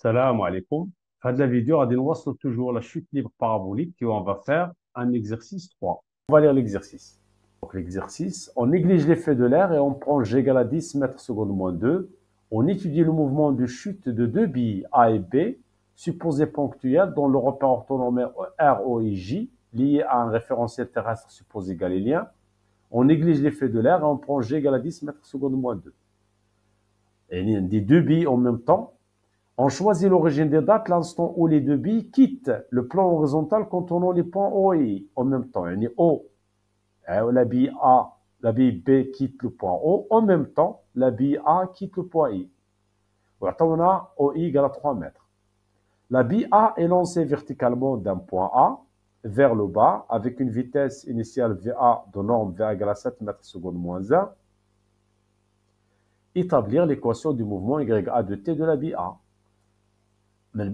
Salam alaikum. Dans la vidéo, on va toujours la chute libre parabolique et on va faire un exercice 3. On va lire l'exercice. Donc l'exercice, on néglige l'effet de l'air et on prend G égale à 10 mètres secondes moins 2. On étudie le mouvement de chute de deux billes A et B, supposées ponctuelles, dont le repère orthonormé R, O et J, lié à un référentiel terrestre supposé galilien. On néglige l'effet de l'air et on prend G égale à 10 mètres secondes moins 2. Et il y a des deux billes en même temps. On choisit l'origine des dates l'instant où les deux billes quittent le plan horizontal contournant les points O et I en même temps. Yani O, la bille A, la bille B quitte le point O. En même temps, la bille A quitte le point I. On a OI égale à 3 mètres. La bille A est lancée verticalement d'un point A vers le bas avec une vitesse initiale VA de norme V égale à 7 mètres secondes moins 1. Établir l'équation du mouvement YA de T de la bille A. Mais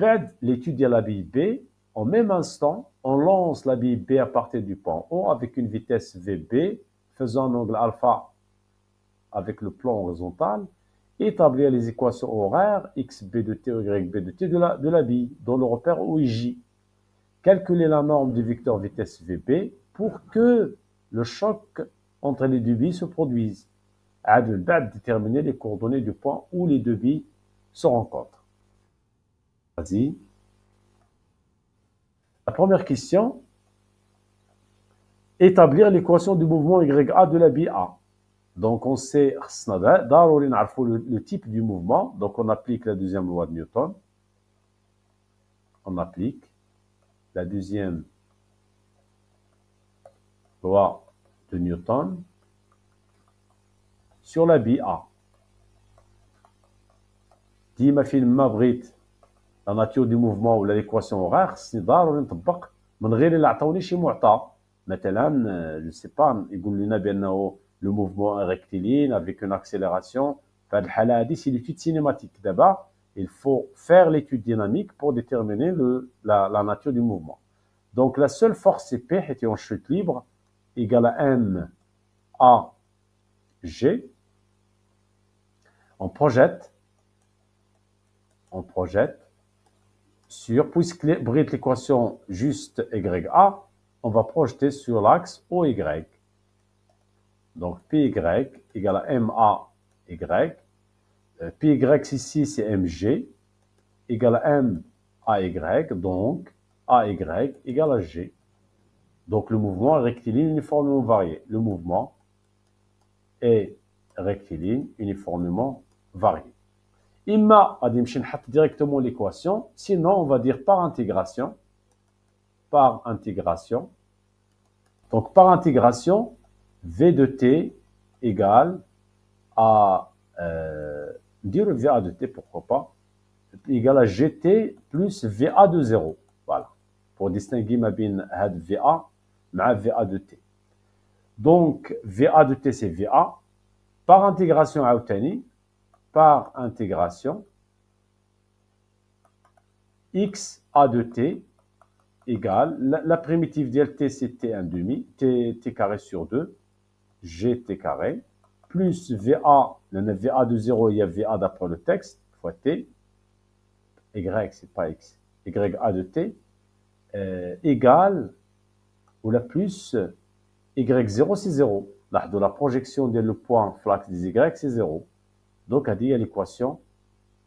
l'étude de la bille B, en même instant, on lance la bille B à partir du point O avec une vitesse VB, faisant un angle alpha avec le plan horizontal, établir les équations horaires XB de T ou YB de T de la bille, dont le repère OIJ. Calculer la norme du vecteur vitesse VB pour que le choc entre les deux billes se produise. Déterminer les coordonnées du point où les deux billes se rencontrent. Vas-y. La première question, établir l'équation du mouvement YA de la bille A. Donc on sait le type du mouvement, donc on applique la deuxième loi de Newton. On applique la deuxième loi de Newton sur la bille A. ديما فين ما بغيت la nature du mouvement ou l'équation horaire, c'est ضروري نطبق من غير اللي عطاوني شي معطى. مثلا je sais pas يقول لنا بانه le mouvement est rectiligne avec une accélération. في هذه الحاله هذه c'est l'étude cinématique. D'abord, il faut faire l'étude dynamique pour déterminer la nature du mouvement. Donc la seule force c'est P était en chute libre égale à M A G. On projette sur, puisque brille l'équation juste YA, on va projeter sur l'axe OY. Donc PY égale à MAY. PY ici c'est MG égale à MAY, donc AY égale à G. Donc le mouvement est rectiligne uniformément varié. Le mouvement est rectiligne uniformément varié. Imma, on va directement l'équation, sinon on va dire par intégration. Par intégration. Donc par intégration, V de T égale à, dire VA de T, pourquoi pas, égale à GT plus VA de 0. Voilà. Pour distinguer ma bin had VA, ma VA de T. Donc VA de T c'est VA. Par intégration à Outani, par intégration, x a de t égale, la primitive d'lt c'est t 1 demi, t carré sur 2, gt carré, plus va, le va de 0, il y a va d'après le texte, fois t, y c'est pas x, y a de t, égale, ou la plus, y0 c'est 0. De la projection de le point flax des y c'est 0. Donc, il y a l'équation,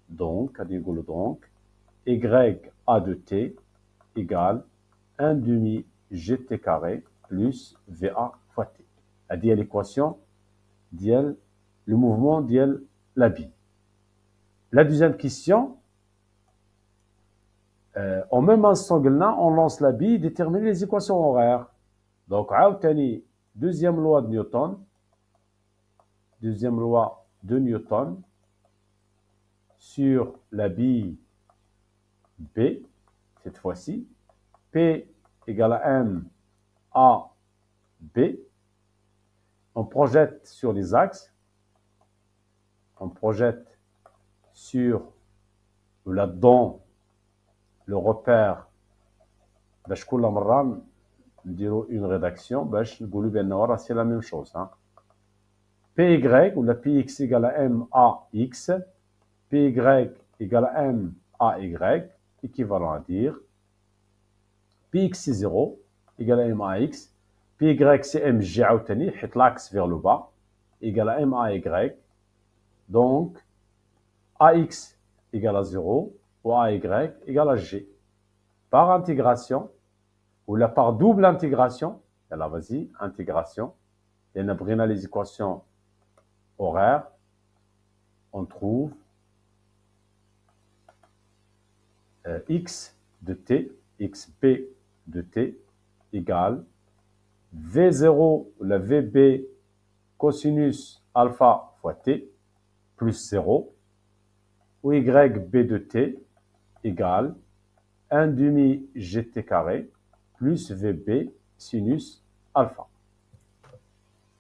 donc, y a de t égale 1 demi gt carré plus va fois t. Il y a l'équation, le mouvement de la bille. La deuxième question, en même instant on lance la bille, déterminer les équations horaires. Donc, deuxième loi de Newton, sur la bille B, cette fois-ci, P égale à M A B. On projette sur les axes, on projette sur là-dedans le repère. باش كل مرة نديرو une rédaction باش نقولوا بأن c'est la même chose. PY ou la PX égale à MAX, PY égale à AY, équivalent à dire Px c'est 0, égale à MAX. Py c'est MG عاوتاني, حيت l'axe vers le bas, égale à MAY. Donc, AX égale à 0, ou AY égale à G. Par intégration, ou la par double intégration, alors vas-y, intégration, et on a les équations horaires, on trouve x de t, xp de t égale v0, la vb cosinus alpha fois t plus 0, ou yb de t égale 1 demi gt carré plus vb sinus alpha.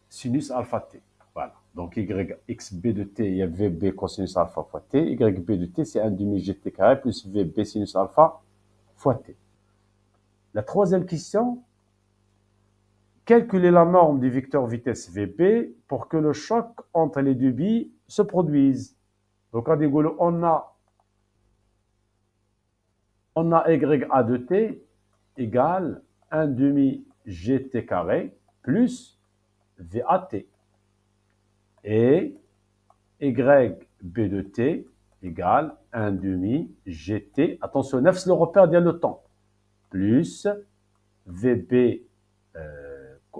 Sinus alpha t. Voilà. Donc, yxb de t, il y a vb cosinus alpha fois t. Yb de t, c'est 1 demi gt carré plus vb sinus alpha fois t. La troisième question, calculer la norme du vecteur vitesse vb pour que le choc entre les deux billes se produise. Donc, on a ya de t égale 1 demi gt carré plus vat. Et yb de t égale 1 demi gt, attention, نفس le repère ديال le temps, plus vb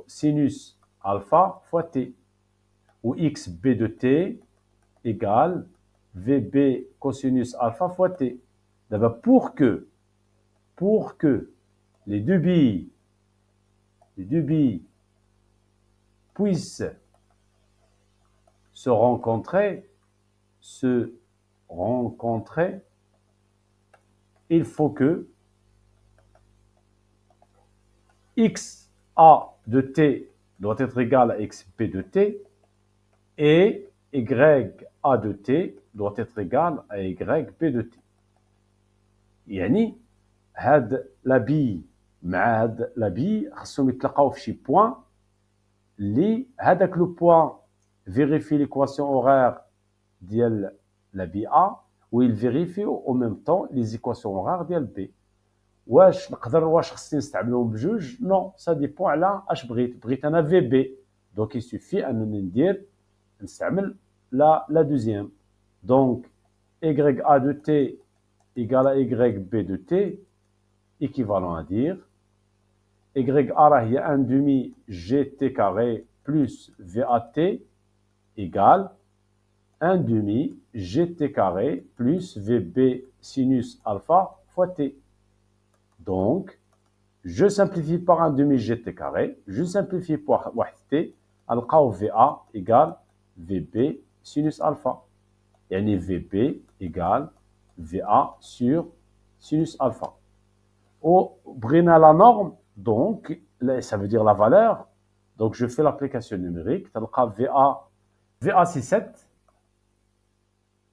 sinus alpha fois t, où xb de t égale vb cosinus alpha fois t. D'abord, pour que les deux billes puissent se rencontrer, il faut que xa de t doit être égal à xp de t et ya de t doit être égal à yb de t. يعني هاد لا بي مع هاد لا بي خاصهم يتلاقاو في شي بوان اللي هذاك لو بوان vérifie l'équation horaire ديال la بي A و il vérifie au même temps les équations horaires ديال B. واش خصني نستعملهم بجوج؟ نو، سا ديبون على اش بغيت انا في بي، دونك يسوفي انني نستعمل لا دوزيام. دونك يا دو تي égale à yb de t, équivalent à dire ya راهي 1 demi gt carré plus vat égale 1 demi gt carré plus vb sinus alpha fois t. Donc, je simplifie par 1 demi gt carré, je simplifie par t, alqaw va égale vb sinus alpha. Yani vb égale va sur sinus alpha. Au Brina la norme, donc, ça veut dire la valeur. Donc, je fais l'application numérique. Va c'est 7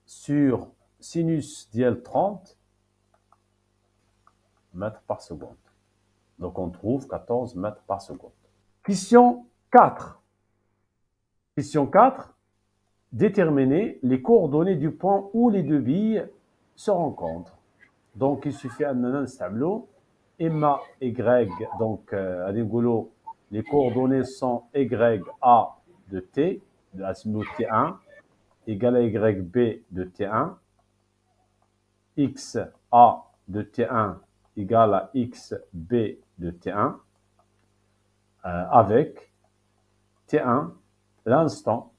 sur sinus dièle 30 mètres par seconde. Donc, on trouve 14 mètres par seconde. Question 4. Question 4. Déterminer les coordonnées du point où les deux billes se rencontrent. Donc, il suffit un tableau. MA, Y, donc, les coordonnées sont YA de T, de la T1, égale à YB de T1, XA de T1 égale à XB de T1, avec T1, l'instant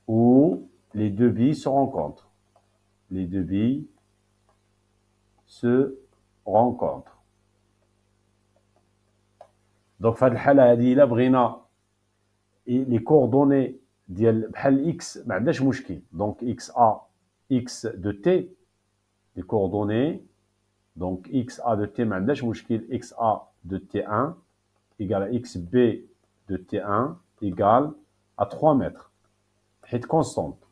où les deux billes se rencontrent. Les deux billes se rencontrent. Donc, في هذه الحالة هذه إلا بغينا les coordonnées ديال بحال x ما عندناش مشكل. Donc, x de t, les coordonnées, donc xa de t ما عندناش مشكل, xa de t1 égale à xb de t1 égale à 3 mètres. حيت constante.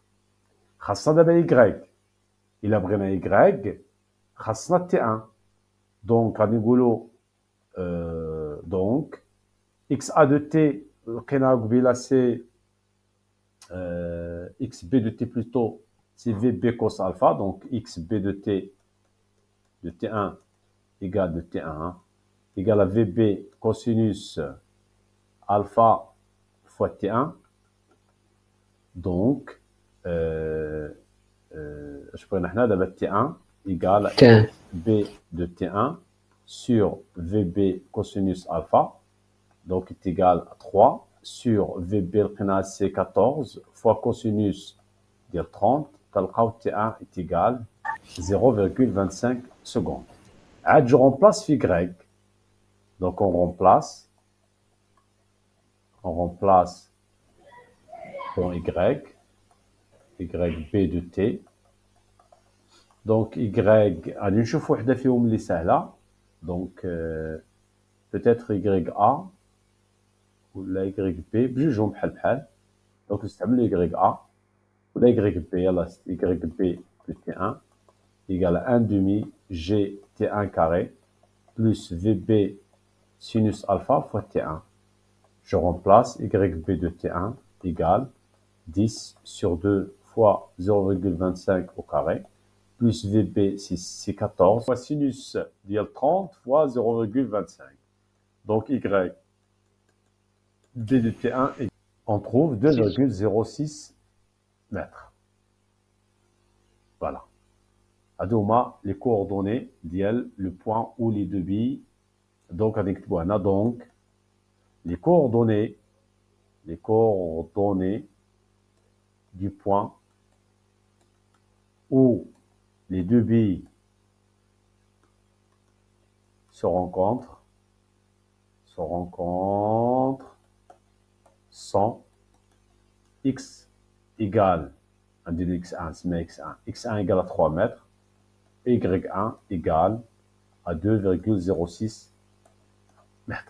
خاصنا دابا y. إلا بغينا y خاصنا t1. Donc, غادي نقولوا donc xa de t لقينا قبيله c'est xb de t plutôt c'est VB cos alpha, donc XB de T1 égale de T1 égale à VB cosinus alpha fois T1. Donc, je prends d'abord T1 égale à B de T1 sur VB cosinus alpha. Donc, est égal à 3 sur VB c'est 14 fois cosinus de 30. T1 est égal à 0,25 secondes. Je remplace Y. Donc, on remplace pour Y B de T. Donc, Y, allez, نشوف وحدة فيهم اللي سهلة. Donc, peut-être YA ولا YB بجوجهم بحال بحال. Donc, نستعمل YA ولا YB, يلا YB de T1 égale à 1 demi G T1 carré plus VB sinus alpha fois T1. Je remplace YB de T1 égale 10 sur 2 fois 0,25 au carré, plus VB, c'est 14, fois sinus de 30 fois 0,25. Donc, Y, B de T1, on trouve 2,06 mètres. Voilà. Adouma, les coordonnées d'IL, le point où les deux billes. Donc, avec donc, les coordonnées du point où les deux billes se rencontrent sont x égale, on dit x1, c'est x1, x1 égale à 3 mètres, et y1 égale à 2,06 mètres.